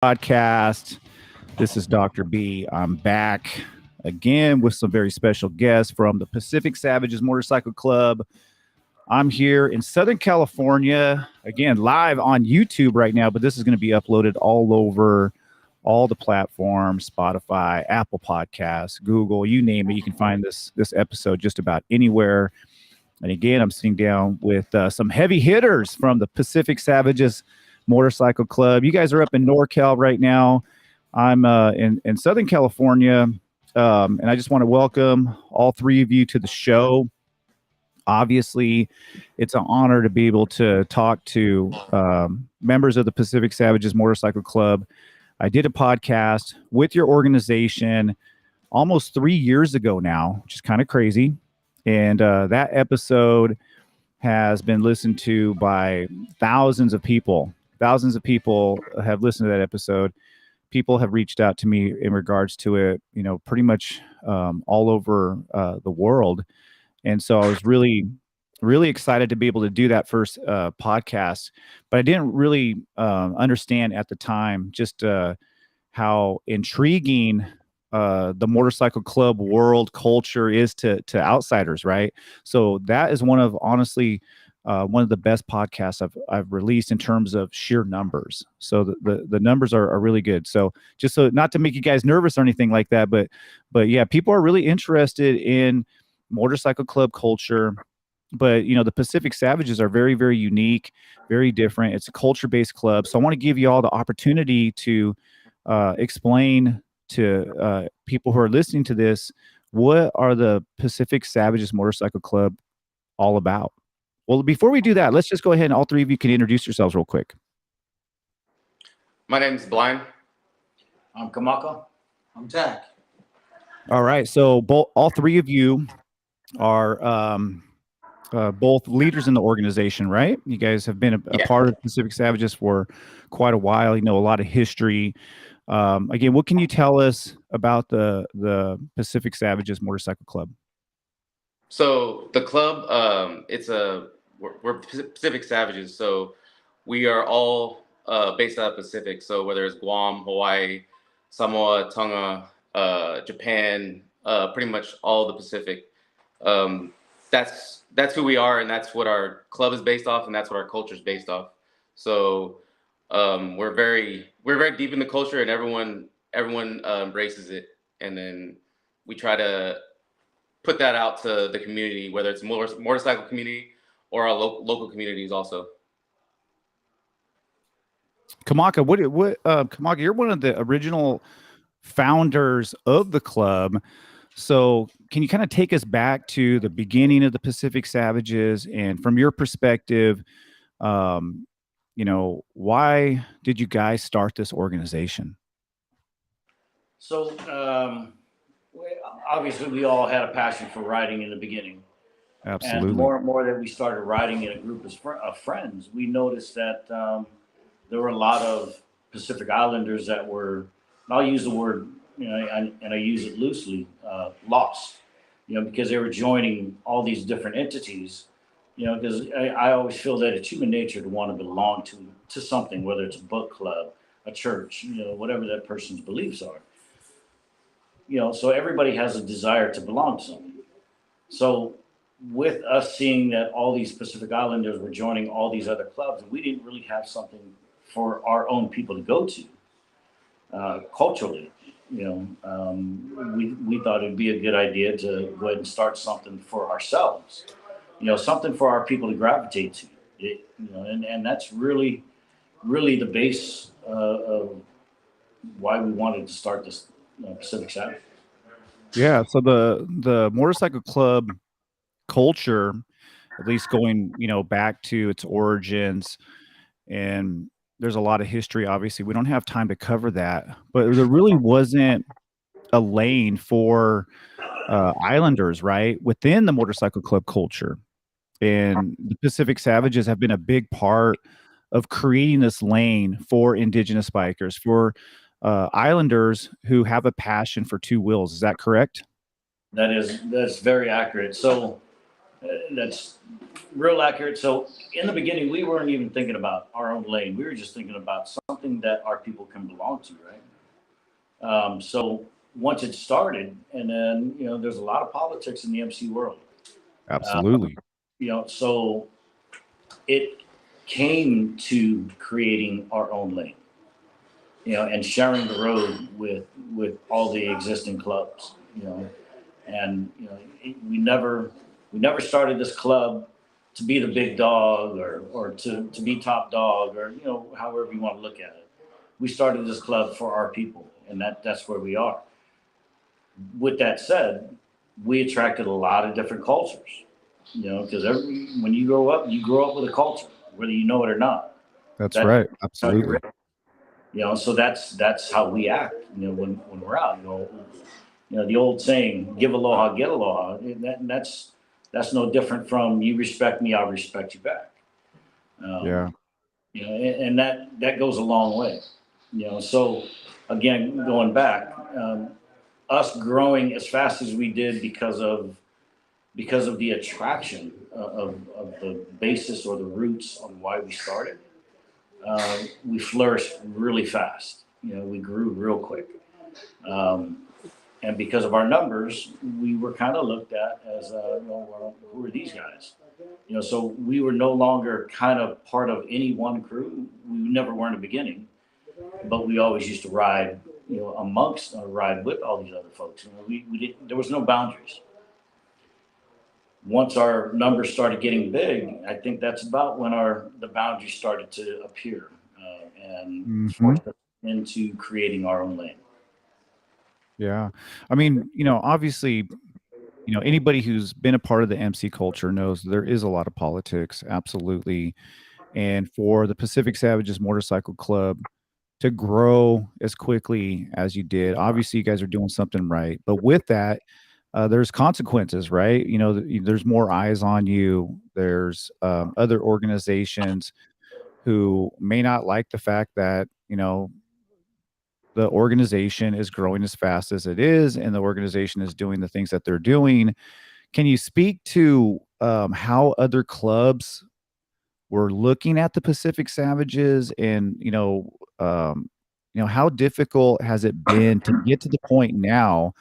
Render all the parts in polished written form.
Podcast. This is Dr. B. I'm back again with some very special guests from the Pacific Savages Motorcycle Club. I'm here in Southern California, again, live on YouTube right now, but this is going to be uploaded all over all the platforms, Spotify, Apple Podcasts, Google, you name it. You can find this episode just about anywhere. And again, I'm sitting down with some heavy hitters from the Pacific Savages Motorcycle Club. You guys are up in NorCal right now. I'm in Southern California, and I just want to welcome all three of you to the show. Obviously, it's an honor to be able to talk to members of the Pacific Savages Motorcycle Club. I did a podcast with your organization almost 3 years ago now, which is kind of crazy. And that episode has been listened to by thousands of people. Thousands of people have listened to that episode. People have reached out to me in regards to it, pretty much all over the world. And so I was really, really excited to be able to do that first podcast. But I didn't really understand at the time just how intriguing the motorcycle club world culture is to outsiders, right? So that is one of the best podcasts I've released in terms of sheer numbers. So the numbers are really good. So just so not to make you guys nervous or anything like that, but yeah, people are really interested in motorcycle club culture. But the Pacific Savages are very, very unique, very different. It's a culture-based club. So I want to give you all the opportunity to explain to people who are listening to this, what are the Pacific Savages Motorcycle Club all about? Well, before we do that, let's just go ahead and all three of you can introduce yourselves real quick. My name's Blind. I'm Kamaka. I'm Jack. All right. So all three of you are both leaders in the organization, right? You guys have been a part of Pacific Savages for quite a while. You know a lot of history. Again, what can you tell us about the Pacific Savages Motorcycle Club? So the club, we're Pacific Savages. So we are all based out of Pacific. So whether it's Guam, Hawaii, Samoa, Tonga, Japan, pretty much all the Pacific. That's who we are, and that's what our club is based off, and that's what our culture is based off. So we're very deep in the culture, and everyone embraces it, and then we try to put that out to the community, whether it's motorcycle community or our local communities also. Kamaka, Kamaka, you're one of the original founders of the club. So can you kind of take us back to the beginning of the Pacific Savages, and from your perspective, why did you guys start this organization? So obviously we all had a passion for riding in the beginning. Absolutely. And more that we started riding in a group of friends, we noticed that there were a lot of Pacific Islanders that were, and I'll use the word, and I use it loosely, lost, because they were joining all these different entities, because I always feel that it's human nature to want to belong to something, whether it's a book club, a church, whatever that person's beliefs are. So everybody has a desire to belong to something. So with us seeing that all these Pacific Islanders were joining all these other clubs, and we didn't really have something for our own people to go to culturally, we thought it'd be a good idea to go ahead and start something for ourselves, something for our people to gravitate to, and that's really, really the base of why we wanted to start this Pacific Savage. Yeah. So the motorcycle club culture, at least going, back to its origins, and there's a lot of history. Obviously, we don't have time to cover that, but there really wasn't a lane for islanders, right, within the motorcycle club culture. And the Pacific Savages have been a big part of creating this lane for indigenous bikers, for islanders who have a passion for two wheels. Is that correct? That's very accurate. So That's real accurate. So in the beginning, we weren't even thinking about our own lane. We were just thinking about something that our people can belong to, right? So once it started, and then there's a lot of politics in the MC world. Absolutely. So it came to creating our own lane, and sharing the road with all the existing clubs, and we never started this club to be the big dog or to be top dog or however you want to look at it. We started this club for our people, and that's where we are. With that said, we attracted a lot of different cultures, because when you grow up with a culture, whether you know it or not. That's That's right. how you're Absolutely. raised. So that's how we act, when we're out. The old saying, give aloha, get aloha. That's no different from you respect me, I'll respect you back. Yeah. And that goes a long way. So again, going back, us growing as fast as we did because of the attraction of the basis or the roots on why we started. We flourished really fast. We grew real quick. And because of our numbers, we were kind of looked at as, well, who are these guys? So we were no longer kind of part of any one crew. We never were in the beginning, but we always used to ride, amongst or ride with all these other folks. We didn't, there was no boundaries. Once our numbers started getting big, I think that's about when the boundaries started to appear, and forced us into creating our own lane. Yeah. I mean, obviously, anybody who's been a part of the MC culture knows there is a lot of politics. Absolutely. And for the Pacific Savages Motorcycle Club to grow as quickly as you did, obviously you guys are doing something right. But with that, there's consequences, right? There's more eyes on you. There's other organizations who may not like the fact that, the organization is growing as fast as it is and the organization is doing the things that they're doing. Can you speak to how other clubs were looking at the Pacific Savages, and how difficult has it been to get to the point now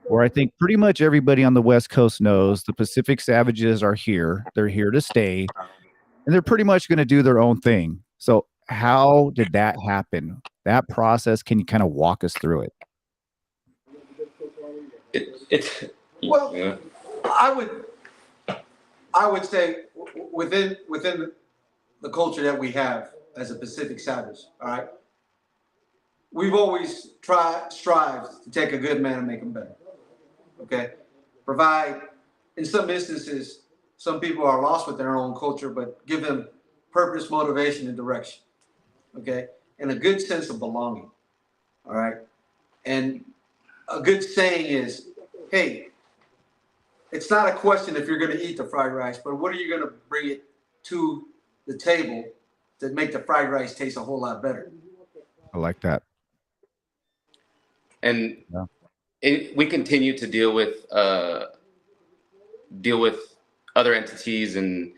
where I think pretty much everybody on the West Coast knows the Pacific Savages are here, they're here to stay, and they're pretty much going to do their own thing. So how did that happen? That process, can you kind of walk us through it? It's Well, yeah. I would say within the culture that we have as a Pacific Savage, all right, we've always strived to take a good man and make him better. Okay, provide. In some instances, some people are lost with their own culture, but give them purpose, motivation, and direction. Okay, and a good sense of belonging. All right, and a good saying is, hey, it's not a question if you're going to eat the fried rice, but what are you going to bring it to the table to make the fried rice taste a whole lot better? I like that. And Yeah. we continue to deal with other entities and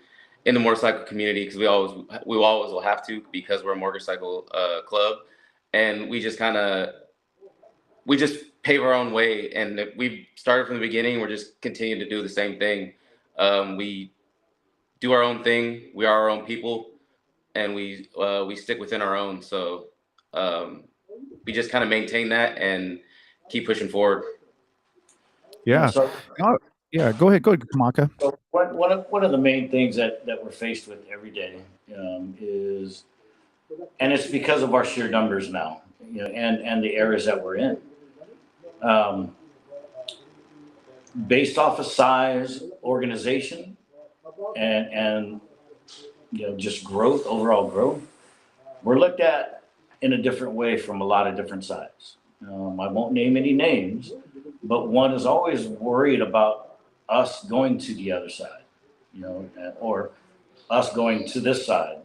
in the motorcycle community, because we always will have to, because we're a motorcycle club, and we just pave our own way, and we've started from the beginning. We're just continuing to do the same thing. We do our own thing. We are our own people, and we stick within our own. So we just kind of maintain that and keep pushing forward. Yeah. So, Yeah. Go ahead, Kamaka. so one of the main things that we're faced with every day, is, and it's because of our sheer numbers now, and the areas that we're in. Based off of size, organization, and just growth, overall growth, we're looked at in a different way from a lot of different sides. I won't name any names, but one is always worried about us going to the other side, or us going to this side.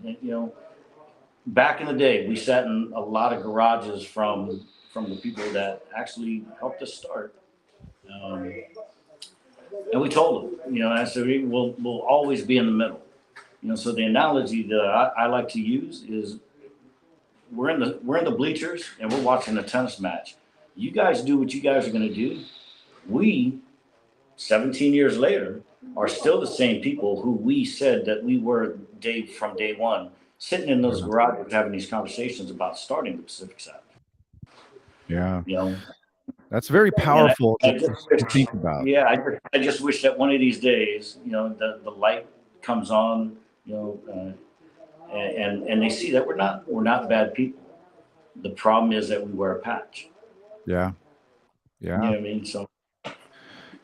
Back in the day, we sat in a lot of garages from the people that actually helped us start. And we told them, I said, we'll always be in the middle. So the analogy that I like to use is we're in the bleachers and we're watching a tennis match. You guys do what you guys are going to do. We, 17 years later, are still the same people who we said that we were from day one, sitting in those garages having these conversations about starting the Pacific Savage. Yeah. You know, That's very powerful I to think about. Yeah, I just wish that one of these days, the light comes on, and they see that we're not bad people. The problem is that we wear a patch. Yeah. You know what I mean? So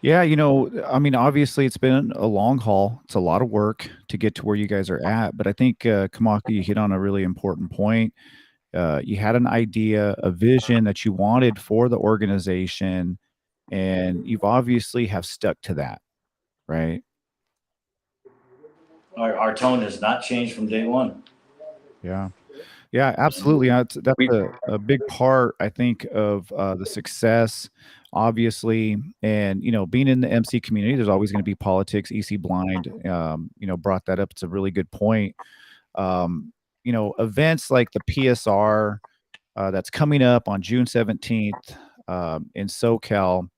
Yeah, I mean, obviously it's been a long haul. It's a lot of work to get to where you guys are at, but I think Kamaka, you hit on a really important point. You had an idea, a vision that you wanted for the organization, and you've obviously have stuck to that, right? our tone has not changed from day one. Yeah. Yeah, absolutely. That's a big part, I think, of the success, obviously. And, being in the MC community, there's always going to be politics. EC Blind, brought that up. It's a really good point. Events like the PSR that's coming up on June 17th in SoCal,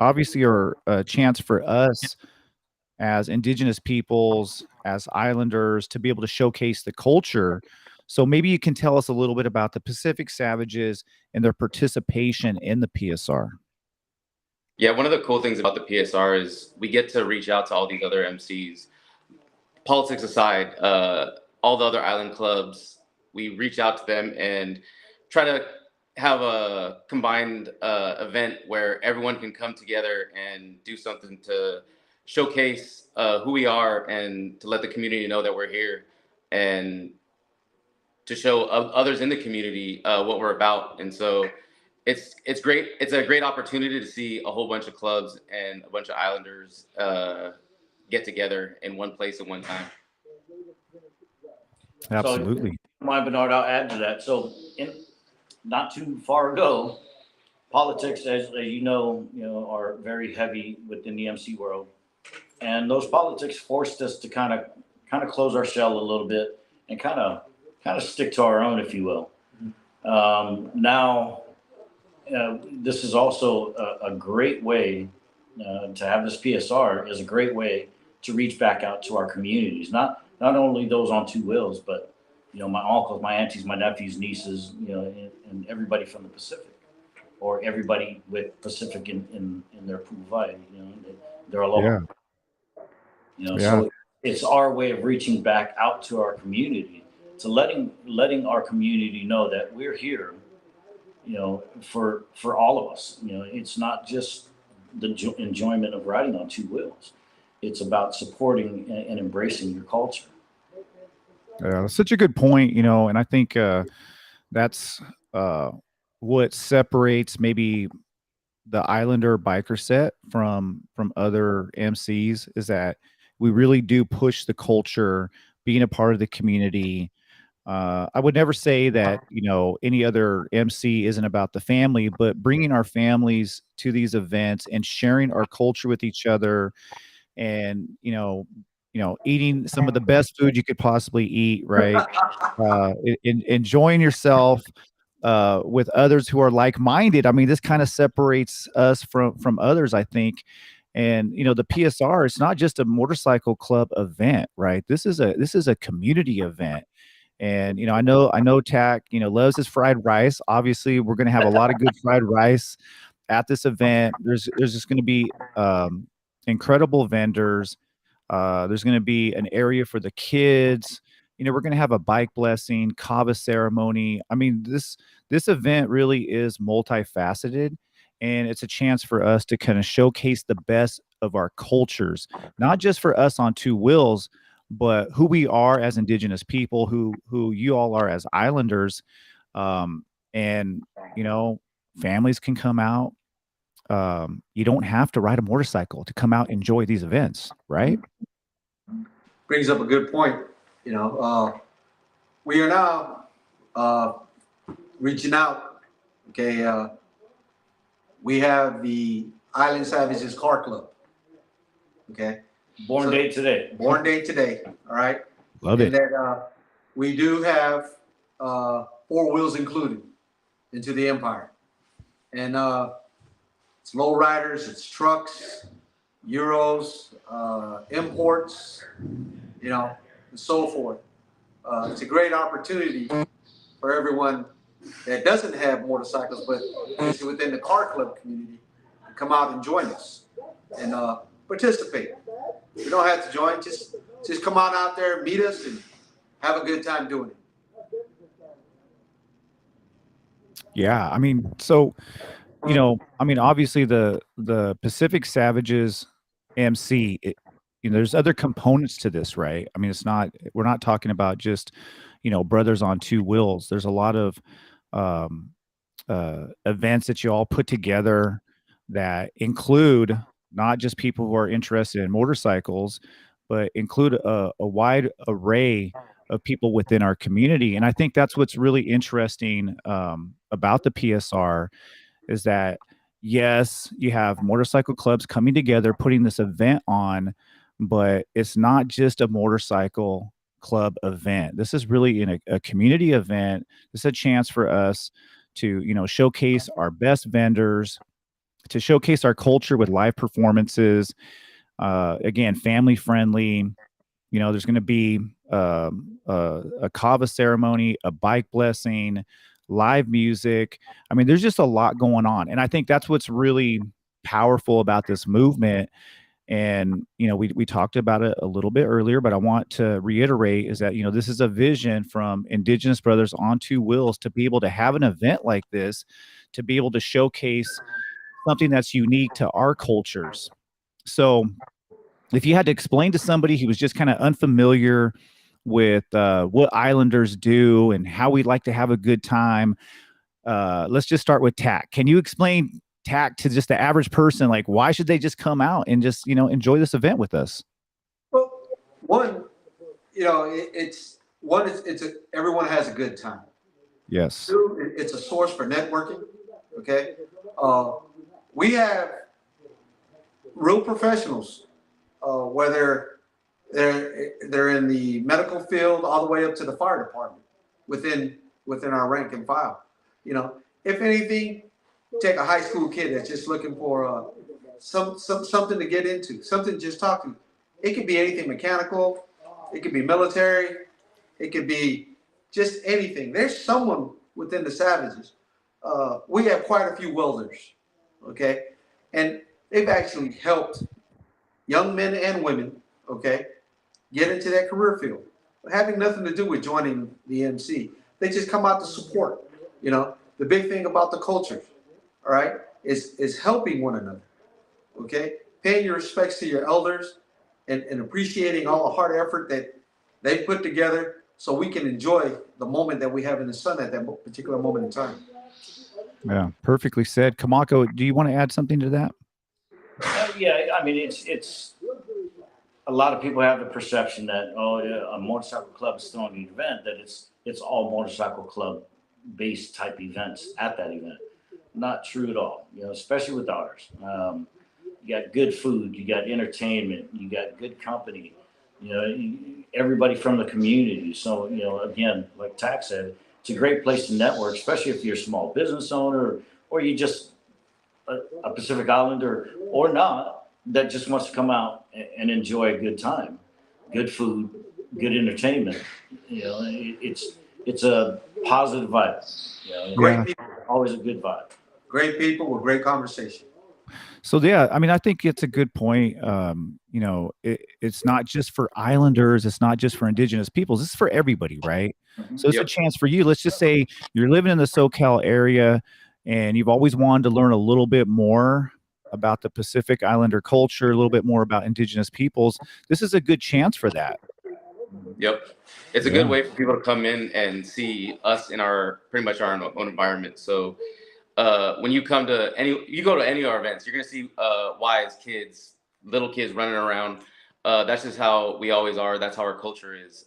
obviously are a chance for us as indigenous peoples, as islanders, to be able to showcase the culture. So maybe you can tell us a little bit about the Pacific Savages and their participation in the PSR. Yeah, one of the cool things about the PSR is we get to reach out to all these other MCs. Politics aside, all the other island clubs, we reach out to them and try to have a combined event where everyone can come together and do something to showcase who we are and to let the community know that we're here and to show others in the community what we're about. And so it's great. It's a great opportunity to see a whole bunch of clubs and a bunch of islanders get together in one place at one time. Absolutely. So, Bernard, I'll add to that. So not too far ago, politics, as you know, are very heavy within the MC world, and those politics forced us to kind of close our shell a little bit and kind of stick to our own, if you will. Now, this is also a great way to have this PSR is a great way to reach back out to our communities, not only those on Two Wheels, but my uncles, my aunties, my nephews, nieces, and everybody from the Pacific, or everybody with Pacific in their pool vibe, they're aloha. So it's our way of reaching back out to our community, to letting our community know that we're here, for all of us. It's not just the enjoyment of riding on two wheels. It's about supporting and embracing your culture. Yeah, that's such a good point, and I think that's what separates maybe the Islander biker set from other MCs is that we really do push the culture, being a part of the community. I would never say that any other MC isn't about the family, but bringing our families to these events and sharing our culture with each other, and eating some of the best food you could possibly eat, right? Enjoying yourself with others who are like-minded. I mean, this kind of separates us from others, I think. And the PSR, it's not just a motorcycle club event, right? This is a community event. And I know Tack loves his fried rice. Obviously, we're going to have a lot of good fried rice at this event. There's just going to be incredible vendors. There's going to be an area for the kids. We're going to have a bike blessing, kava ceremony. I mean, this event really is multifaceted, and it's a chance for us to kind of showcase the best of our cultures, not just for us on Two Wheels, but who we are as indigenous people, who you all are as islanders. And families can come out. You don't have to ride a motorcycle to come out and enjoy these events, right? Brings up a good point. We are now reaching out. Okay, we have the Island Savages Car Club. Okay. Born date today. Born date today. All right. Love And it. that we do have 4 wheels included into the empire. And it's low riders, it's trucks, Euros, imports, you know, and so forth. It's a great opportunity for everyone that doesn't have motorcycles, but is within the car club community, to come out and join us and participate. You don't have to join; just come on out there, meet us, and have a good time doing it. Yeah, I mean, so I mean, obviously the Pacific Savages MC, there's other components to this, right? I mean, we're not talking about just, brothers on two wheels. There's a lot of um, events that you all put together that include not just people who are interested in motorcycles, but include a wide array of people within our community. And I think that's what's really interesting about the PSR is that yes, you have motorcycle clubs coming together, putting this event on, but it's not just a motorcycle club event. This is really a community event. This is a chance for us to, showcase our best vendors, to showcase our culture with live performances. Again, family friendly. There's going to be a kava ceremony, a bike blessing, live music. I mean, there's just a lot going on, and I think that's what's really powerful about this movement. And we talked about it a little bit earlier, but I want to reiterate is that this is a vision from Indigenous Brothers on Two Wheels to be able to have an event like this, to be able to showcase something that's unique to our cultures. So if you had to explain to somebody who was just kind of unfamiliar with what Islanders do and how we like to have a good time, let's just start with TAC. Can you explain TAC to just the average person? Like, why should they just come out and just enjoy this event with us? Well, one, everyone has a good time. Yes. 2, it's a source for networking. Okay, we have real professionals, whether they're in the medical field all the way up to the fire department within our rank and file. If anything, take a high school kid that's just looking for something to get into, something to just talk to. It could be anything mechanical, it could be military, it could be just anything. There's someone within the Savages. We have quite a few welders, okay, and they've actually helped young men and women, okay, get into that career field, having nothing to do with joining the MC. They just come out to support. The big thing about the culture, all right, is helping one another, okay, paying your respects to your elders and appreciating all the hard effort that they put together so we can enjoy the moment that we have in the sun at that particular moment in time. Yeah, perfectly said. Kamako, do you want to add something to that? Yeah, I mean, it's a lot of people have the perception that a motorcycle club is throwing an event, that it's all motorcycle club based type events at that event. Not true at all. Especially with ours. You got good food, you got entertainment, you got good company. Everybody from the community. So again, like Tack said, it's a great place to network, especially if you're a small business owner or you just a Pacific Islander or not that just wants to come out and enjoy a good time, good food, good entertainment. It's a positive vibe. Great people, Always a good vibe. great people with great conversation. So yeah, I mean, I think it's a good point. It's not just for Islanders, it's not just for Indigenous peoples, it's for everybody, right? So it's a chance for you. Let's just say you're living in the SoCal area and you've always wanted to learn a little bit more about the Pacific Islander culture, a little bit more about Indigenous peoples. This is a good chance for that. Yep. It's a good way for people to come in and see us in pretty much our own environment. So when you go to any of our events, you're gonna see wise kids, little kids running around. That's just how we always are. That's how our culture is.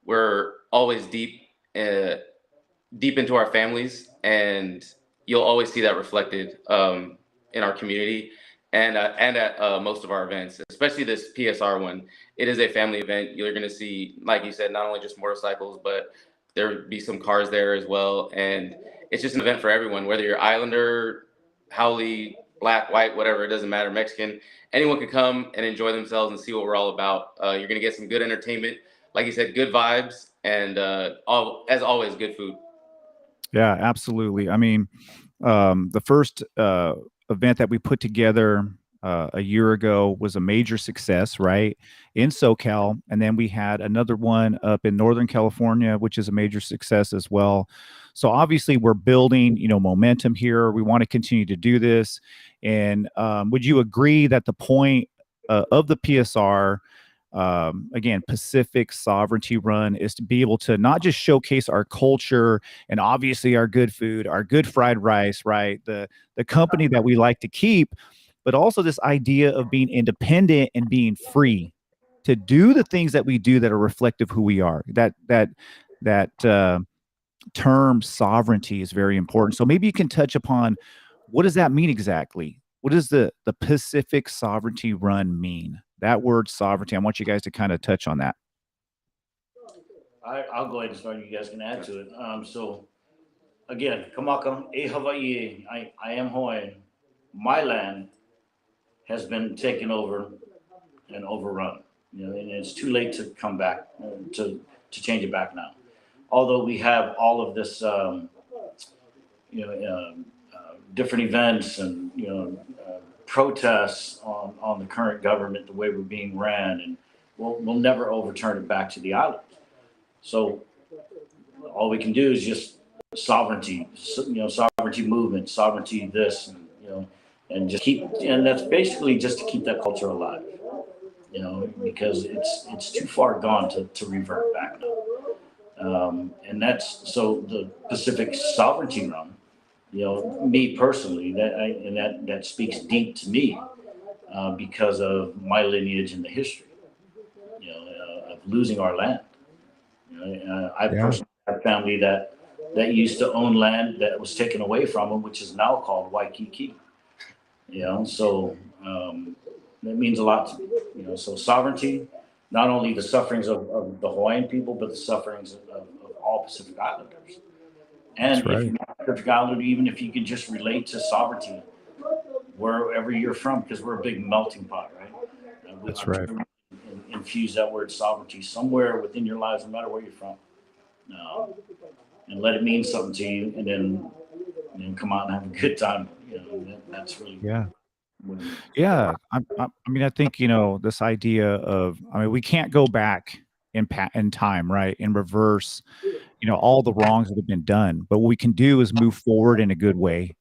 We're always deep into our families, and you'll always see that reflected in our community. and at most of our events, especially this PSR one. It is a family event. You're going to see, like you said, not only just motorcycles, but there be some cars there as well. And it's just an event for everyone, whether you're Islander, Howley, black, white, whatever, it doesn't matter, Mexican. Anyone can come and enjoy themselves and see what we're all about. You're going to get some good entertainment. Like you said, good vibes, and as always, good food. Yeah, absolutely. I mean, the first event that we put together a year ago was a major success, right, in SoCal, and then we had another one up in Northern California, which is a major success as well. So obviously, we're building, momentum here. We want to continue to do this. And would you agree that the point of the PSR, again, Pacific Sovereignty Run, is to be able to not just showcase our culture and obviously our good food, our good fried rice, right? The company that we like to keep, but also this idea of being independent and being free to do the things that we do that are reflective of who we are. That term sovereignty is very important. So maybe you can touch upon what does that mean exactly? What does the Pacific Sovereignty Run mean? That word sovereignty. I want you guys to kind of touch on that. I'll go ahead and start. You guys can add to it. So again, Kamaka, e Hawaii, I am Hawaiian. My land has been taken over and overrun. And it's too late to come back to change it back now. Although we have all of this, different events and protests on the current government, the way we're being ran, and we'll never overturn it back to the island. So all we can do is just sovereignty, sovereignty movement, sovereignty this, and just keep, and that's basically just to keep that culture alive, because it's too far gone to revert back now. And that's so the Pacific Sovereignty Run. Me personally, that speaks deep to me because of my lineage and the history, of losing our land. I personally have family that used to own land that was taken away from them, which is now called Waikiki. So that means a lot to me. So sovereignty, not only the sufferings of the Hawaiian people, but the sufferings of all Pacific Islanders. And if you're not a Pacific Islander, even if you can just relate to sovereignty wherever you're from, because we're a big melting pot, right? That's right. Infuse that word sovereignty somewhere within your lives, no matter where you're from, and let it mean something to you, and then come out and have a good time. That's really yeah. I mean, I think this idea of, we can't go back in time, right, in reverse, all the wrongs that have been done. But what we can do is move forward in a good way,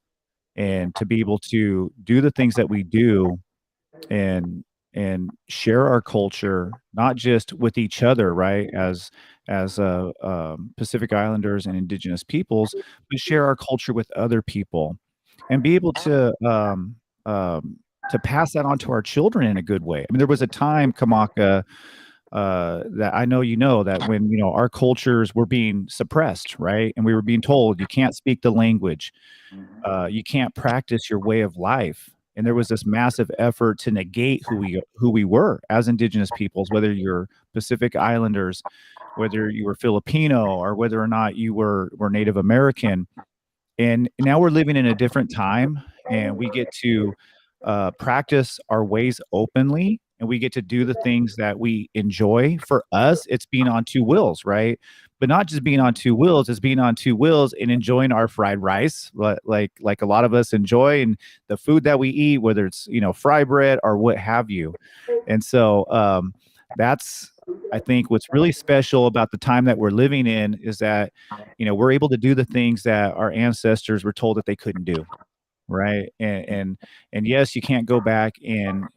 and to be able to do the things that we do, and share our culture, not just with each other, right, as Pacific Islanders and Indigenous peoples, but share our culture with other people, and be able to pass that on to our children in a good way. I mean, there was a time, Kamaka, that I know that when our cultures were being suppressed, right, and we were being told you can't speak the language, you can't practice your way of life, and there was this massive effort to negate who we were as Indigenous peoples, whether you're Pacific Islanders, whether you were Filipino, or whether or not you were Native American. And now we're living in a different time, and we get to practice our ways openly, and we get to do the things that we enjoy. For us, it's being on two wheels, right? But not just being on two wheels, it's being on two wheels and enjoying our fried rice, like a lot of us enjoy, and the food that we eat, whether it's fry bread or what have you. And so that's, I think, what's really special about the time that we're living in is that we're able to do the things that our ancestors were told that they couldn't do, right? And yes, you can't go back and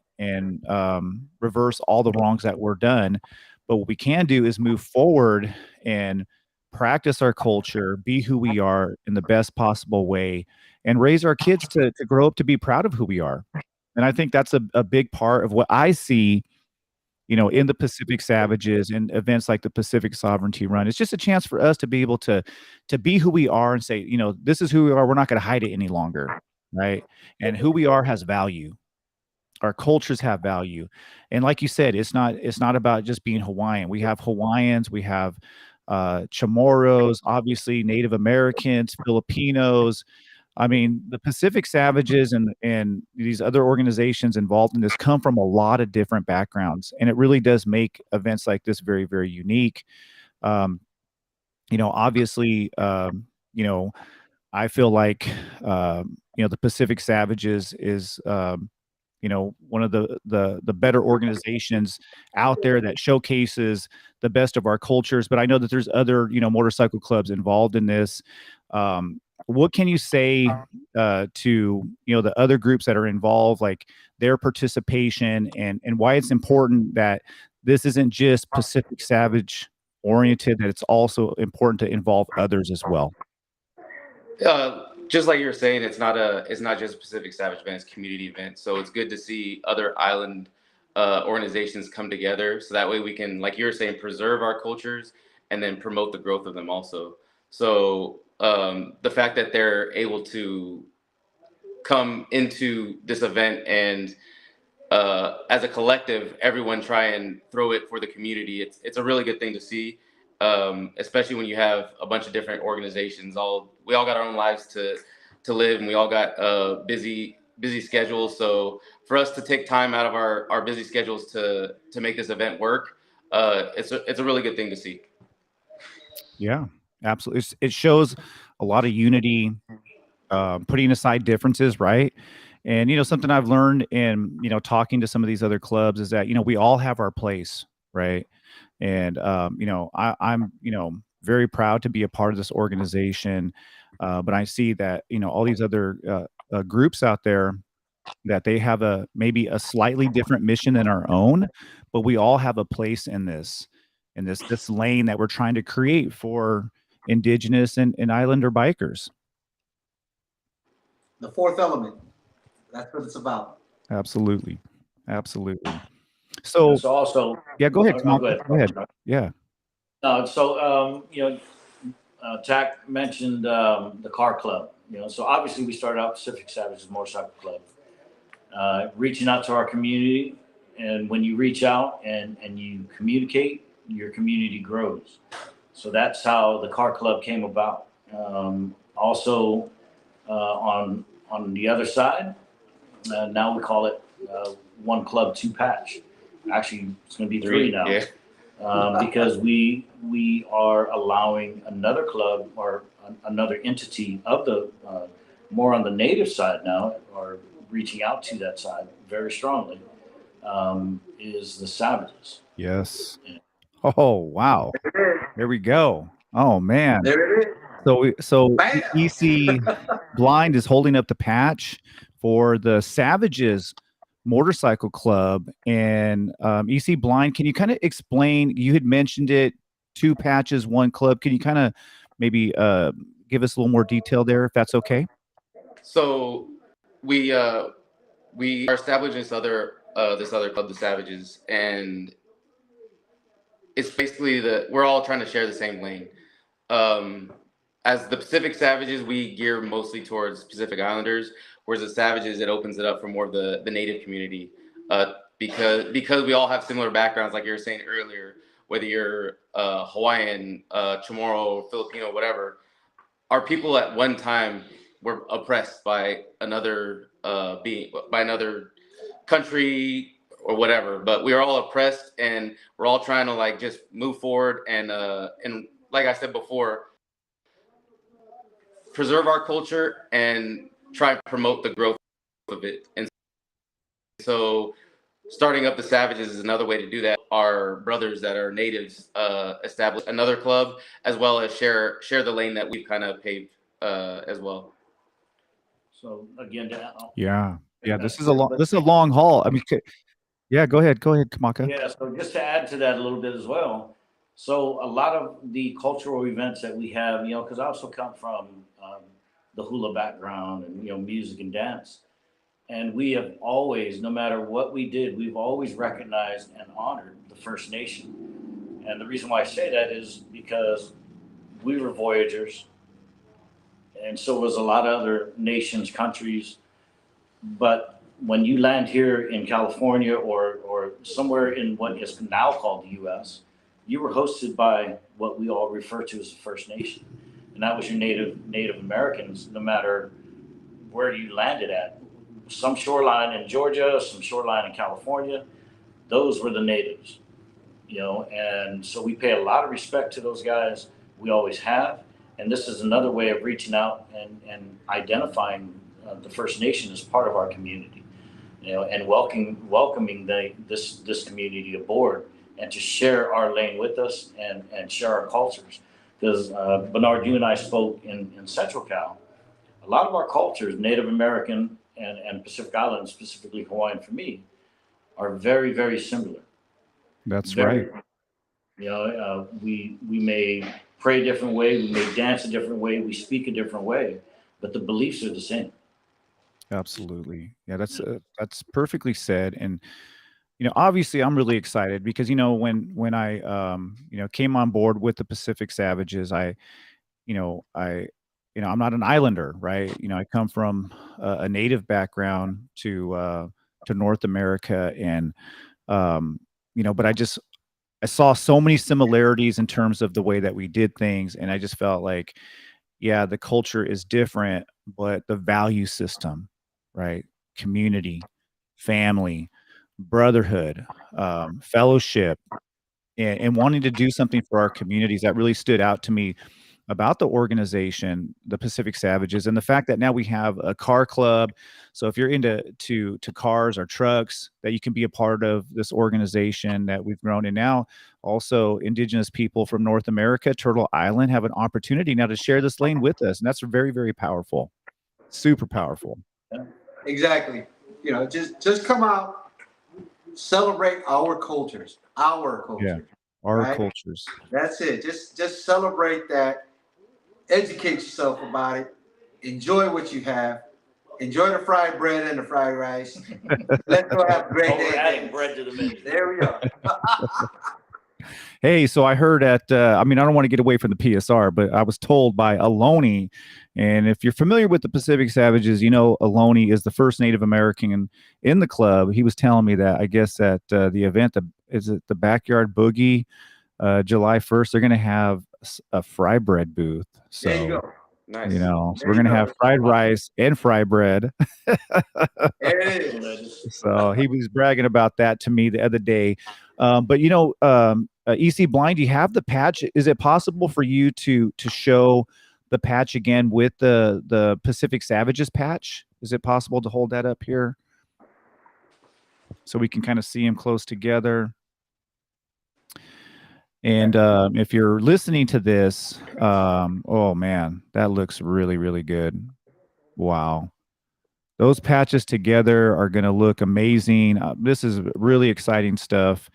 reverse all the wrongs that were done, but what we can do is move forward and practice our culture, be who we are in the best possible way, and raise our kids to grow up to be proud of who we are. And I think that's a big part of what I see in the Pacific Savages and events like the Pacific Sovereignty Run. It's just a chance for us to be able to be who we are and say, this is who we are. We're not going to hide it any longer, right? And who we are has value. our cultures have value. And like you said, it's not about just being Hawaiian. We have Hawaiians, we have Chamorros, obviously Native Americans, Filipinos. I mean, the Pacific Savages and these other organizations involved in this come from a lot of different backgrounds, and it really does make events like this very, very unique. Um, obviously, I feel like the Pacific Savages is one of the better organizations out there that showcases the best of our cultures. But I know that there's other motorcycle clubs involved in this. What can you say to the other groups that are involved, like their participation and why it's important that this isn't just Pacific Savage oriented, that it's also important to involve others as well? Just like you were saying, it's not just a Pacific Savage event, it's a community event. So it's good to see other island organizations come together. So that way we can, like you were saying, preserve our cultures and then promote the growth of them also. So the fact that they're able to come into this event and as a collective, everyone try and throw it for the community. It's a really good thing to see, especially when you have a bunch of different organizations. We all got our own lives to live, and we all got busy schedules. So for us to take time out of our busy schedules to make this event work, it's a really good thing to see. Yeah, absolutely. It shows a lot of unity, putting aside differences, right? And something I've learned in talking to some of these other clubs is that we all have our place, right? And I'm very proud to be a part of this organization, but I see that all these other groups out there that they have maybe a slightly different mission than our own, but we all have a place in this lane that we're trying to create for indigenous and islander bikers. The fourth element. That's what it's about. Absolutely. Absolutely. So It's also, yeah, go ahead, oh, Kamal. go ahead. Go ahead. Yeah. Tack mentioned the car club. So obviously we started out Pacific Savages Motorcycle Club, reaching out to our community. And when you reach out and you communicate, your community grows. So that's how the car club came about. Also, on the other side, now we call it one club, two patch. Actually, it's going to be three now. Yeah. Because we are allowing another club or another entity of the more on the native side now, or reaching out to that side very strongly, is the Savages. Yes. Oh, wow. There we go. Oh man. There it is. So Bam! EC Blind is holding up the patch for the Savages Motorcycle Club. And EC Blind, can you kind of explain? You had mentioned it, two patches, one club. Can you kind of maybe give us a little more detail there, if that's okay? So we are establishing this other club, the Savages, and it's basically we're all trying to share the same lane. As the Pacific Savages, we gear mostly towards Pacific Islanders, whereas the Savages, it opens it up for more of the native community. Because we all have similar backgrounds, like you were saying earlier, whether you're Hawaiian, Chamorro, Filipino, whatever, our people at one time were oppressed by another by another country or whatever, but we are all oppressed and we're all trying to just move forward and like I said before, preserve our culture and try and promote the growth of it. And so starting up the Savages is another way to do that. Our brothers that are natives establish another club, as well as share the lane that we've kind of paved as well. So again, Yeah. This is a long haul. I mean, yeah, go ahead, Kamaka. yeah. So just to add to that a little bit as well. So a lot of the cultural events that we have, because I also come from the hula background and music and dance, and we have always, no matter what we did, we've always recognized and honored the First Nation. And the reason why I say that is because we were voyagers, and so was a lot of other nations, countries, but when you land here in California or somewhere in what is now called the U.S., you were hosted by what we all refer to as the First Nation, and that was your Native Americans, no matter where you landed at. Some shoreline in Georgia, some shoreline in California, those were the natives, you know, and so we pay a lot of respect to those guys. We always have, and this is another way of reaching out and identifying the First Nation as part of our community, you know, and welcoming this community aboard and to share our lane with us and share our cultures. Because Bernard, you and I spoke in Central Cal. A lot of our cultures, Native American and Pacific Islands, specifically Hawaiian for me, are very, very similar. That's Very, right. you know, we may pray a different way, we may dance a different way, we speak a different way, but the beliefs are the same. Absolutely. Yeah, that's perfectly said. And obviously I'm really excited because when I came on board with the Pacific Savages, I I'm not an islander, right? I come from a native background to North America, and but I saw so many similarities in terms of the way that we did things, and I just felt like, yeah, the culture is different, but the value system, right? Community, family, brotherhood, fellowship, and wanting to do something for our communities, that really stood out to me about the organization, the Pacific Savages, and the fact that now we have a car club. So if you're into to cars or trucks, that you can be a part of this organization that we've grown. And now also indigenous people from North America, Turtle Island, have an opportunity now to share this lane with us. And that's very, very powerful. Super powerful. Exactly. Just come out, celebrate our cultures, Yeah. Our right? cultures. That's it. Just celebrate that. Educate yourself about it. Enjoy what you have. Enjoy the fried bread and the fried rice. Let's go have a great Oh, day. we're adding bread to the menu. There we are. Hey, so I heard at, I don't want to get away from the PSR, but I was told by Aloni, and if you're familiar with the Pacific Savages, Aloni is the first Native American in the club. He was telling me that, I guess, at the event, is it the Backyard Boogie, July 1st, they're going to have a fry bread booth. So, there you go. Nice. so we're going to have fried rice and fry bread. There it is. So he was bragging about that to me the other day. But EC Blind, do you have the patch? Is it possible for you to show the patch again with the Pacific Savages patch? Is it possible to hold that up here so we can kind of see them close together? And if you're listening to this, oh man, that looks really, really good. Wow. Those patches together are going to look amazing. This is really exciting stuff.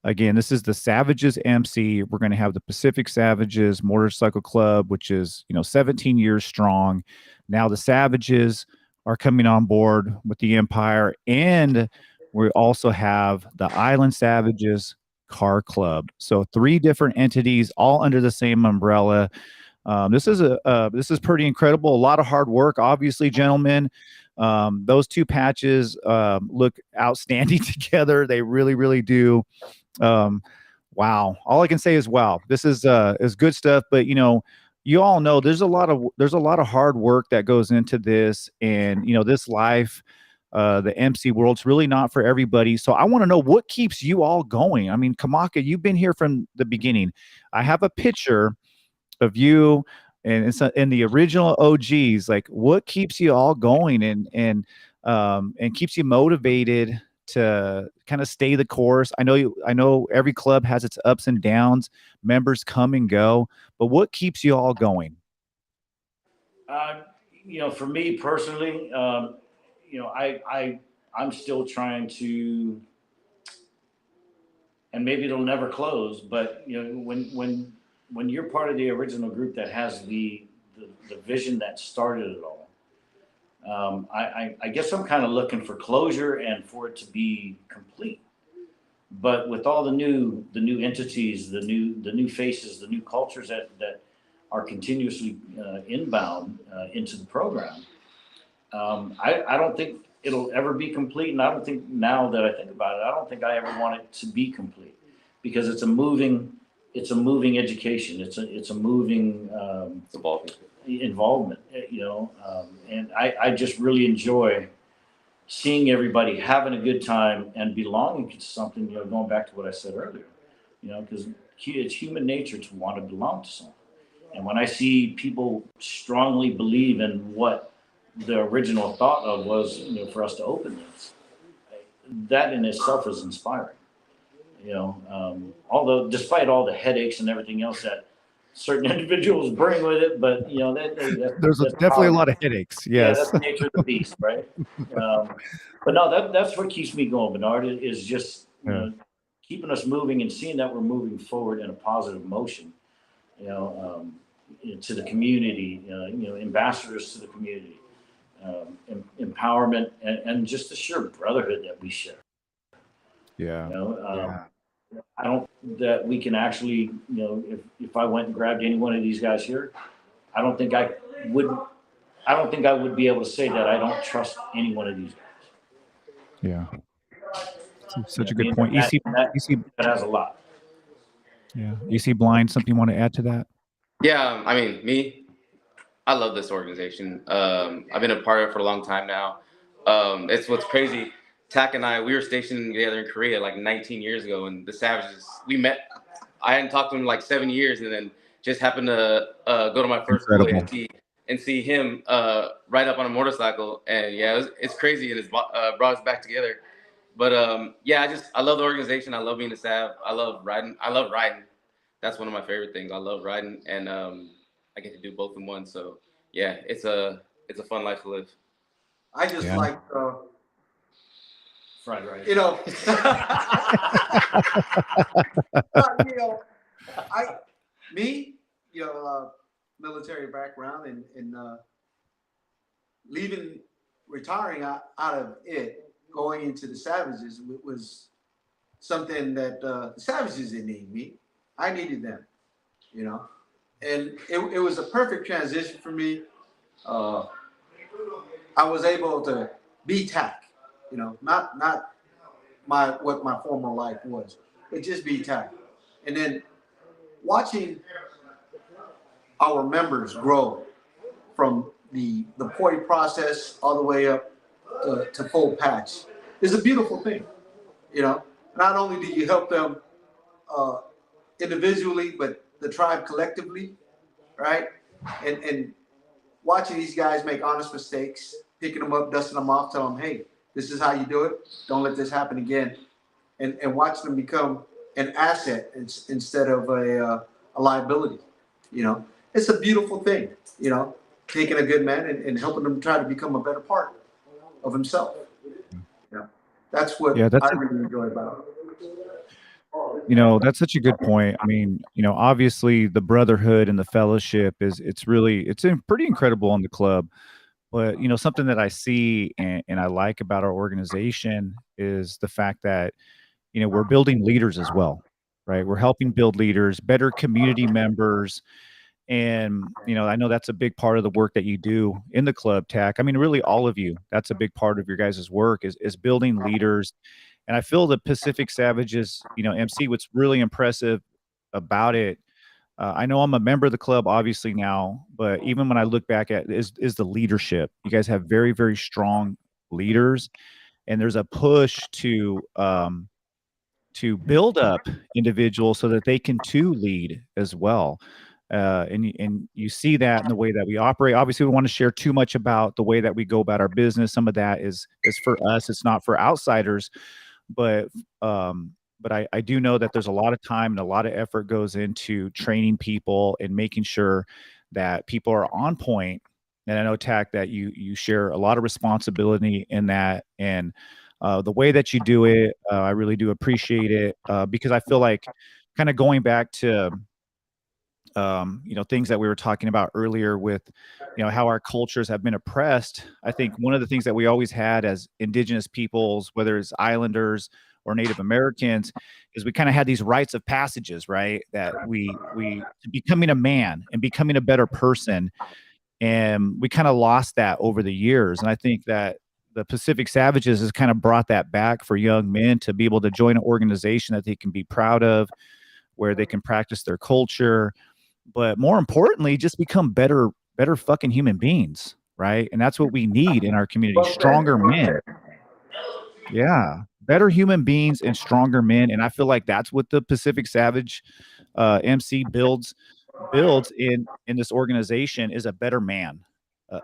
Again, this is the Savages MC. We're going to have the Pacific Savages Motorcycle Club, which is 17 years strong. Now the Savages are coming on board with the Empire, and we also have the Island Savages Car Club. So 3 different entities, all under the same umbrella. This is pretty incredible. A lot of hard work, obviously, gentlemen. Those 2 patches look outstanding together. They really, really do. Wow. All I can say is wow. This is good stuff. But you all know there's a lot of hard work that goes into this, and this life, the MC world's really not for everybody. So I want to know what keeps you all going. Kamaka, you've been here from the beginning. I have a picture of you, and it's in the original OGs. Like, what keeps you all going and keeps you motivated to kind of stay the course? I know every club has its ups and downs. Members come and go, but what keeps you all going? For me personally, I'm still trying to, and maybe it'll never close, but when you're part of the original group that has the vision that started it all, I guess I'm kind of looking for closure and for it to be complete. But with all the new entities, the new faces, the new cultures that are continuously inbound into the program, I don't think it'll ever be complete. And I don't think, now that I think about it, I don't think I ever want it to be complete, because it's a moving education. It's a moving It's evolving. involvement, and I just really enjoy seeing everybody having a good time and belonging to something, going back to what I said earlier, because it's human nature to want to belong to something. And when I see people strongly believe in what the original thought of was, for us to open this, that in itself is inspiring. Although despite all the headaches and everything else that certain individuals bring with it, but There's that's definitely a how, lot of headaches. yeah, Yes. that's the nature of the beast, right? But no, that's what keeps me going, Bernard, is just keeping us moving and seeing that we're moving forward in a positive motion. To the community, ambassadors to the community, empowerment, and just the sheer brotherhood that we share. Yeah. I don't that we can actually, if I went and grabbed any one of these guys here, I don't think I would. I don't think I would be able to say that I don't trust any one of these guys. Yeah. Such a good point. That Mm-hmm. has a lot. Yeah. EC Blind, something you want to add to that? Yeah, I mean, I love this organization. I've been a part of it for a long time now. It's what's crazy. Tak and I, we were stationed together in Korea like 19 years ago, and the Savages, we met. I hadn't talked to him in like 7 years, and then just happened to go to my first Incredible. deploy and see him ride up on a motorcycle, and yeah, it's crazy, and it's brought us back together. But yeah, I love the organization. I love being a Sav. I love riding. That's one of my favorite things. I love riding, and I get to do both in one. So yeah, it's a fun life to live. I just like fried rice. Military background and retiring out of it, going into the Savages was something that the Savages didn't need me. I needed them, and it was a perfect transition for me. I was able to be Tak, not what my former life was, but just be Tak. And then watching our members grow from the poi process all the way up to full patch is a beautiful thing. Not only do you help them individually, but the tribe collectively, right? And watching these guys make honest mistakes, picking them up, dusting them off, telling them, hey, this is how you do it. Don't let this happen again. And watch them become an asset instead of a liability. It's a beautiful thing, taking a good man and helping them try to become a better part of himself. That's what I really enjoy about it. That's such a good point. I mean, obviously the brotherhood and the fellowship it's pretty incredible in the club. But, something that I see and I like about our organization is the fact that, we're building leaders as well, right? We're helping build leaders, better community members. And, I know that's a big part of the work that you do in the club, Tak. I mean, really all of you, that's a big part of your guys' work is building leaders. And I feel the Pacific Savages, MC, what's really impressive about it, I know I'm a member of the club obviously now, but even when I look back at is the leadership. You guys have very, very strong leaders, and there's a push to build up individuals so that they can too lead as well. And you see that in the way that we operate. Obviously, we want to share too much about the way that we go about our business. Some of that is for us. It's not for outsiders, but I do know that there's a lot of time and a lot of effort goes into training people and making sure that people are on point. And I know, Tak, that you share a lot of responsibility in that. And the way that you do it, I really do appreciate it because I feel like kind of going back to things that we were talking about earlier with, how our cultures have been oppressed. I think one of the things that we always had as indigenous peoples, whether it's islanders or Native Americans, is we kind of had these rites of passages, right? That we becoming a man and becoming a better person. And we kind of lost that over the years. And I think that the Pacific Savages has kind of brought that back for young men to be able to join an organization that they can be proud of, where they can practice their culture, but more importantly, just become better fucking human beings, right? And that's what we need in our community: stronger men. Yeah, better human beings and stronger men. And I feel like that's what the Pacific Savage MC builds in this organization, is a better man.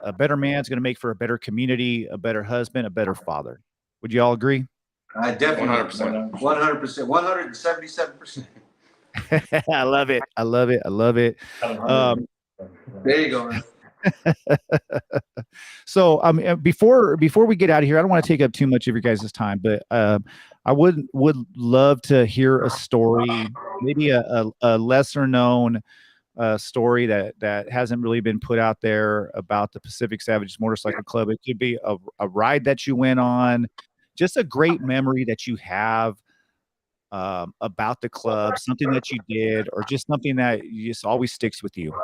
A better man is going to make for a better community, a better husband, a better father. Would you all agree? I definitely 100%. 100%, 177%. I love it. I love it. I love it. There you go, man. So before we get out of here, I don't want to take up too much of your guys' time, but I would love to hear a story, maybe a lesser known story that hasn't really been put out there about the Pacific Savages Motorcycle Club. It could be a ride that you went on, just a great memory that you have about the club, something that you did, or just something that just always sticks with you.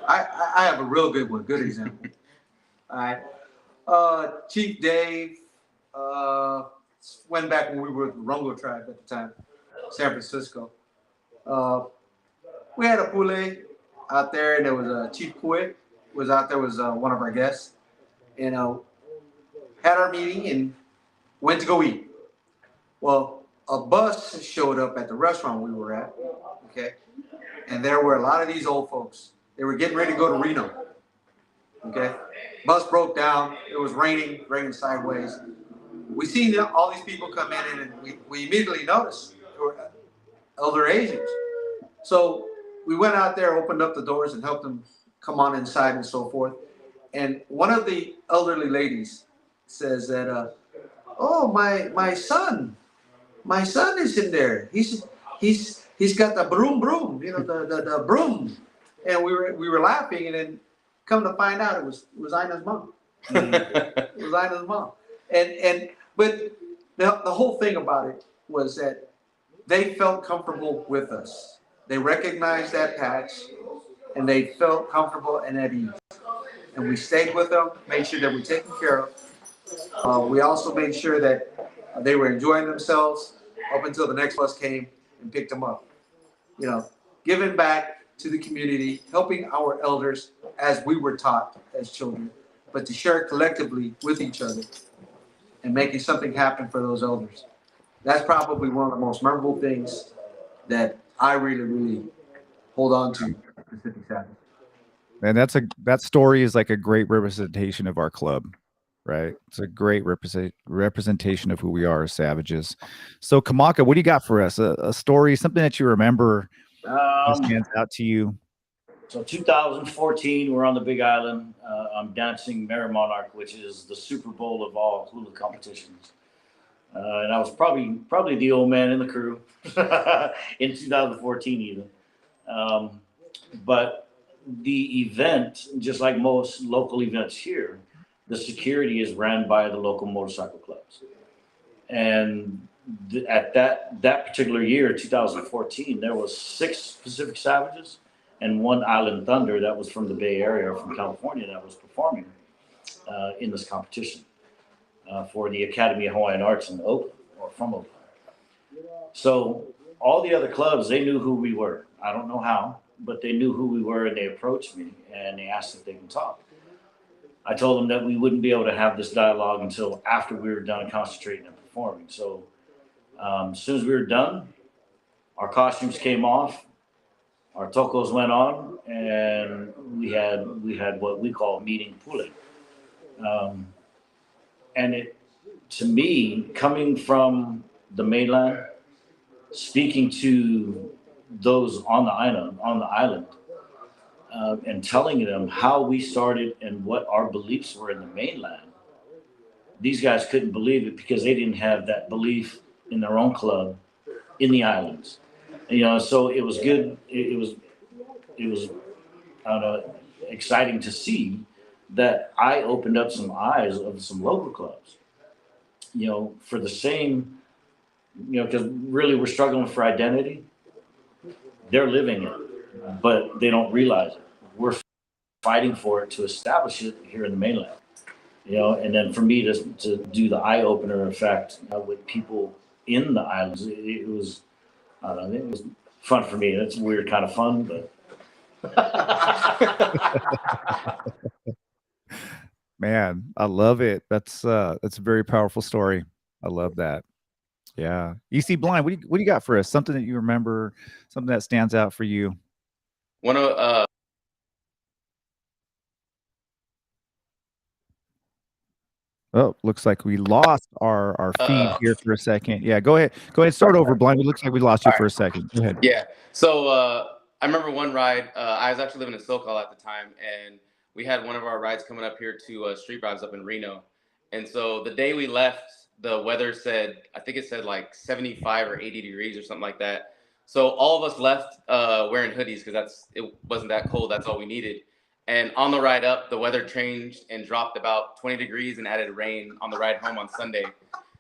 I have a real good one, good example. All right. Chief Dave went back when we were with the Rongo tribe at the time, San Francisco. We had a pule out there, and there was Chief Kue was out there, was one of our guests, and had our meeting and went to go eat. Well, a bus showed up at the restaurant we were at, okay, and there were a lot of these old folks. They were getting ready to go to Reno, okay. Bus broke down. It was raining sideways. We seen all these people come in, and we immediately noticed they were elder Asians. So we went out there, opened up the doors, and helped them come on inside and so forth. And one of the elderly ladies says that, "Oh, my son is in there. He's got the broom, you know, the broom." And we were laughing, and then come to find out it was Ina's mom. It was Ina's mom. But the whole thing about it was that they felt comfortable with us. They recognized that patch, and they felt comfortable and at ease. And we stayed with them, made sure that we're taken care of. We also made sure that they were enjoying themselves up until the next bus came and picked them up. You know, giving back to the community, helping our elders as we were taught as children, but to share collectively with each other and making something happen for those elders. That's probably one of the most memorable things that I really, really hold on to Pacific Savage. And that story is like a great representation of our club, right? It's a great representation of who we are as Savages. So Kamaka, what do you got for us? A story, something that you remember that stands out to you? So 2014, we're on the Big Island. I'm dancing Mary Monarch, which is the Super Bowl of all hula competitions. And I was probably the old man in the crew in 2014 even. But the event, just like most local events here, the security is ran by the local motorcycle clubs. And at that particular year, 2014, there was 6 Pacific Savages and 1 Island Thunder that was from the Bay Area, from California, that was performing in this competition for the Academy of Hawaiian Arts in Oakland, or from Oakland. So all the other clubs, they knew who we were. I don't know how, but they knew who we were, and they approached me and they asked if they can talk. I told them that we wouldn't be able to have this dialogue until after we were done concentrating and performing. So as soon as we were done, our costumes came off, our tokos went on, and we had what we call meeting pule. And it, to me, coming from the mainland, speaking to those on the island, and telling them how we started and what our beliefs were in the mainland, these guys couldn't believe it because they didn't have that belief in their own club in the islands. You know, so it was good. It was I don't know, exciting to see that I opened up some eyes of some local clubs, you know, for the same, you know, because really we're struggling for identity. They're living it, but they don't realize it. We're fighting for it to establish it here in the mainland. you know, and then for me to do the eye opener effect with people in the islands, it was, I don't know, it was fun for me. It's weird kind of fun, but. Man, I love it. That's a very powerful story. I love that. Yeah. EC Blind, what do you got for us? Something that you remember, something that stands out for you? One of Oh, looks like we lost our feed here for a second. Yeah, go ahead. Go ahead. Start over, Blind. It looks like we lost you for a second. Go ahead. Yeah. So I remember one ride. I was actually living in SoCal at the time, and we had one of our rides coming up here to Street Vibes up in Reno. And so the day we left, the weather said, I think it said like 75 or 80 degrees or something like that. So all of us left wearing hoodies because it wasn't that cold. That's all we needed. And on the ride up, the weather changed and dropped about 20 degrees and added rain on the ride home on Sunday.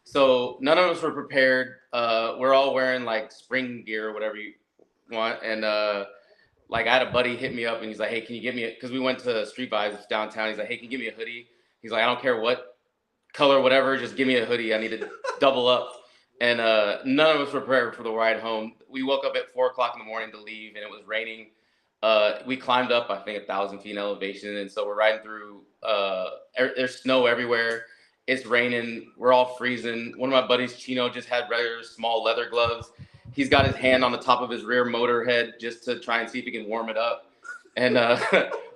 So none of us were prepared. We're all wearing like spring gear or whatever you want. And like I had a buddy hit me up and he's like, "Hey, can you get me?" Because we went to Street Vibes downtown. He's like, "Hey, can you give me a hoodie?" He's like, "I don't care what color, whatever, just give me a hoodie. I need to double up." And none of us were prepared for the ride home. We woke up at 4 o'clock in the morning to leave, and it was raining. We climbed up, I think, 1,000 feet in elevation, and so we're riding through. There's snow everywhere. It's raining. We're all freezing. One of my buddies, Chino, just had regular small leather gloves. He's got his hand on the top of his rear motor head just to try and see if he can warm it up. And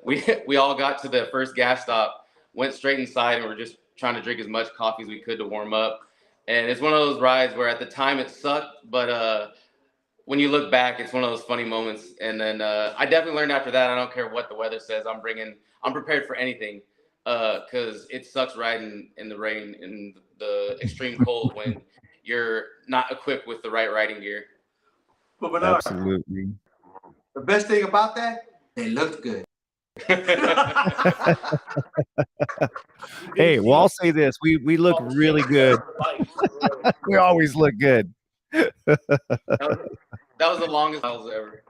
we all got to the first gas stop, went straight inside, and we're just trying to drink as much coffee as we could to warm up. And it's one of those rides where at the time it sucked, but when you look back, it's one of those funny moments. And then I definitely learned after that, I don't care what the weather says, I'm prepared for anything because it sucks riding in the rain and the extreme cold when you're not equipped with the right riding gear. But Bernard, Absolutely. the best thing about that, they looked good. Hey, well, I'll say this. We look really good. We always look good. That was the longest miles ever.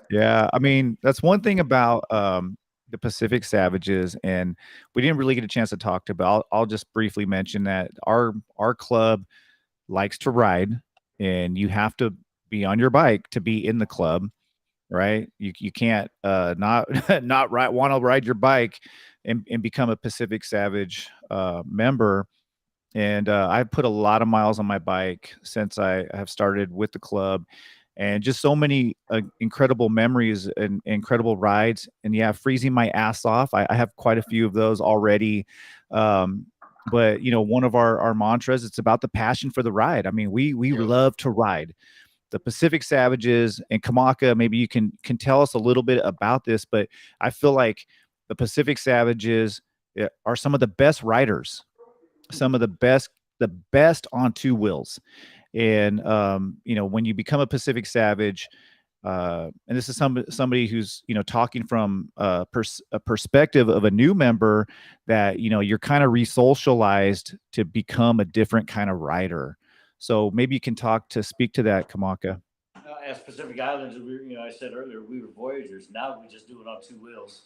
Yeah, I mean, that's one thing about the Pacific Savages, and we didn't really get a chance to talk about. I'll just briefly mention that our club likes to ride, and you have to be on your bike to be in the club, right? You can't not not want to ride your bike and become a Pacific Savage member. And I've put a lot of miles on my bike since I have started with the club, and just so many incredible memories and incredible rides. And yeah, freezing my ass off. I have quite a few of those already. But you know, one of our mantras, it's about the passion for the ride. I mean, we love to ride. The Pacific Savages and Kamaka, maybe you can tell us a little bit about this, but I feel like the Pacific Savages are some of the best riders, some of the best on two wheels. And you know, when you become a Pacific Savage, and this is somebody who's, you know, talking from a perspective of a new member, that, you know, you're kind of re-socialized to become a different kind of rider. So maybe you can speak to that, Kamaka. As Pacific Islands, you know, I said earlier, we were voyagers. Now we just do it on two wheels.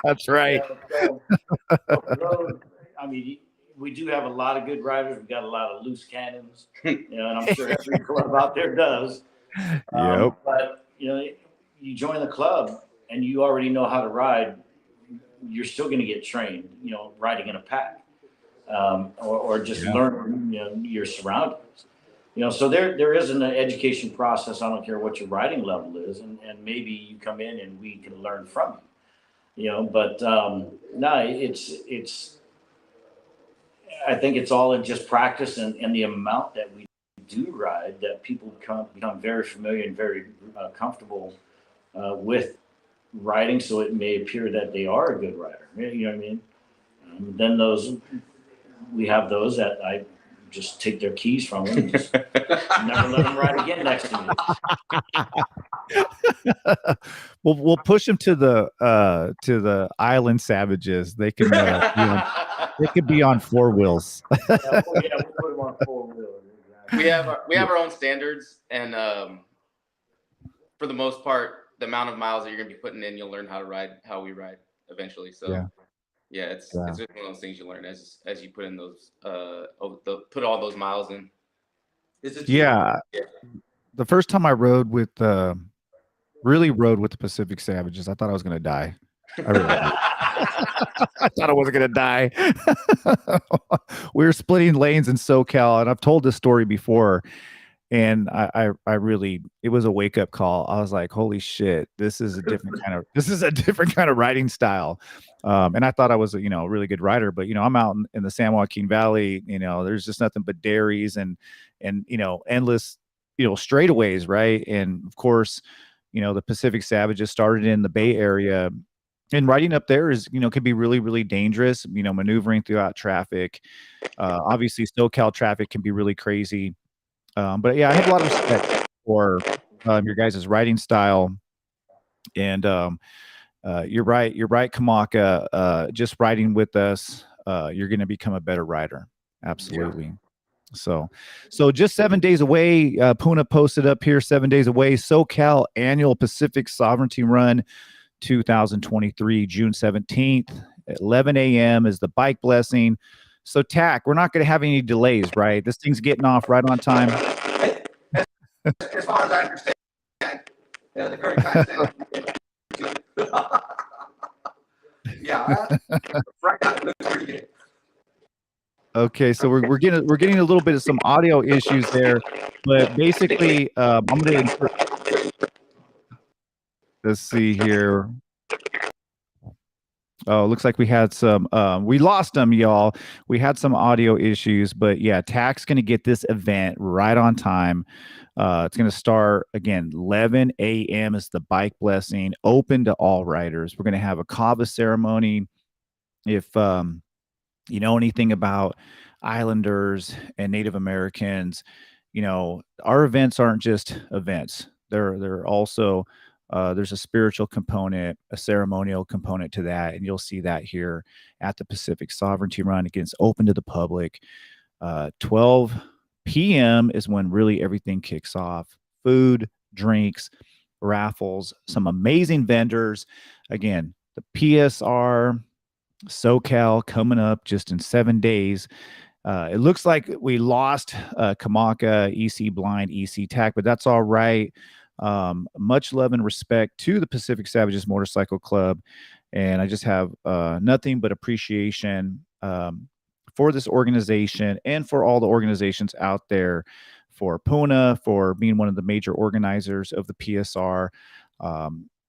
That's right. Yeah, so, I mean, we do have a lot of good riders. We got a lot of loose cannons, you know, and I'm sure every club out there does. Yep. But you know, you join the club and you already know how to ride. You're still going to get trained, you know, riding in a pack, or just learn, you know, your surroundings. You know, so there is an education process. I don't care what your riding level is, and maybe you come in and we can learn from you. You know, but no, it's. I think it's all in just practice and the amount that we do ride, that people become very familiar and very comfortable with riding. So it may appear that they are a good rider. You know what I mean? Then we have those that I just take their keys from them and just never let them ride again next to me. We'll push them to the island Savages. They can they could be on four wheels. Yeah, we'll put them on four wheels. Exactly. We have our own standards, and for the most part, the amount of miles that you're going to be putting in, you'll learn how we ride. eventually. So Yeah. yeah, it's Yeah. it's just one of those things you learn as you put in those put all those miles in. It's a Yeah. The first time I rode with really rode with the Pacific Savages, I thought I was gonna die. I really did. I thought I wasn't gonna die. We were splitting lanes in SoCal, and I've told this story before. And I really, it was a wake up call. I was like, holy shit, this is a different kind of riding style. And I thought I was a really good rider, but I'm out in the San Joaquin Valley. There's just nothing but dairies and endless straightaways, right? And of course, the Pacific Savages started in the Bay Area, and riding up there is can be really, really dangerous. Maneuvering throughout traffic. Obviously, SoCal traffic can be really crazy. But yeah, I have a lot of respect for your guys' writing style. And you're right, Kamaka. Just riding with us, you're going to become a better rider. Absolutely. Yeah. So just 7 days away. Puna posted up here, 7 days away. SoCal Annual Pacific Sovereignty Run 2023, June 17th at 11 a.m. is the bike blessing. So TAC, we're not going to have any delays, right? This thing's getting off right on time. As far as I understand, the current time. Yeah, right now it looks pretty good. Okay, so we're getting a little bit of some audio issues there, but basically, I'm gonna let's see here. Oh, looks like we had some, we lost them, y'all. We had some audio issues, but yeah, TAC's going to get this event right on time. It's going to start again, 11 a.m. is the bike blessing, open to all riders. We're going to have a kava ceremony. If you know anything about Islanders and Native Americans, our events aren't just events. They're also there's a spiritual component, a ceremonial component to that, and you'll see that here at the Pacific Sovereignty Run. Again, it's open to the public. 12 p.m. is when really everything kicks off. Food, drinks, raffles, some amazing vendors. Again, the PSR SoCal coming up just in 7 days. It looks like we lost Kamaka, EC Blind, EC TAC, but that's all right. Much love and respect to the Pacific Savages Motorcycle Club. And I just have nothing but appreciation for this organization and for all the organizations out there, for Puna, for being one of the major organizers of the PSR.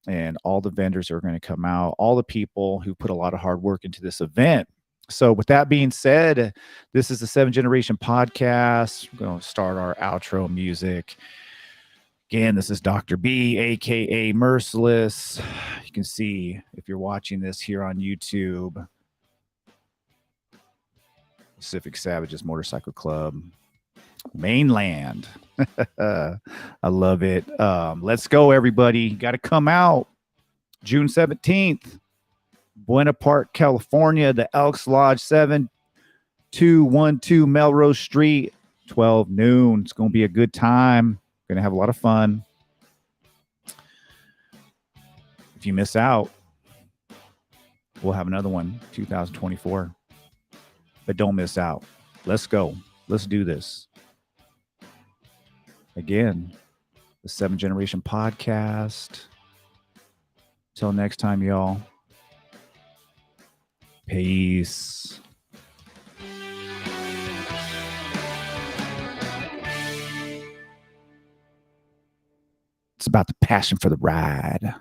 And all the vendors are going to come out, all the people who put a lot of hard work into this event. So with that being said, this is the 7th Generation Podcast. We're going to start our outro music. Again, this is Dr. B, a.k.a. Merciless. You can see if you're watching this here on YouTube, Pacific Savages Motorcycle Club, Mainland. I love it. Let's go, everybody. Got to come out June 17th, Buena Park, California, the Elks Lodge, 7212 Melrose Street, 12 noon. It's going to be a good time. Going to have a lot of fun. If you miss out, we'll have another one 2024. But don't miss out. Let's go. Let's do this. Again, the 7th Generation Podcast. Till next time, y'all. Peace. It's about the passion for the ride.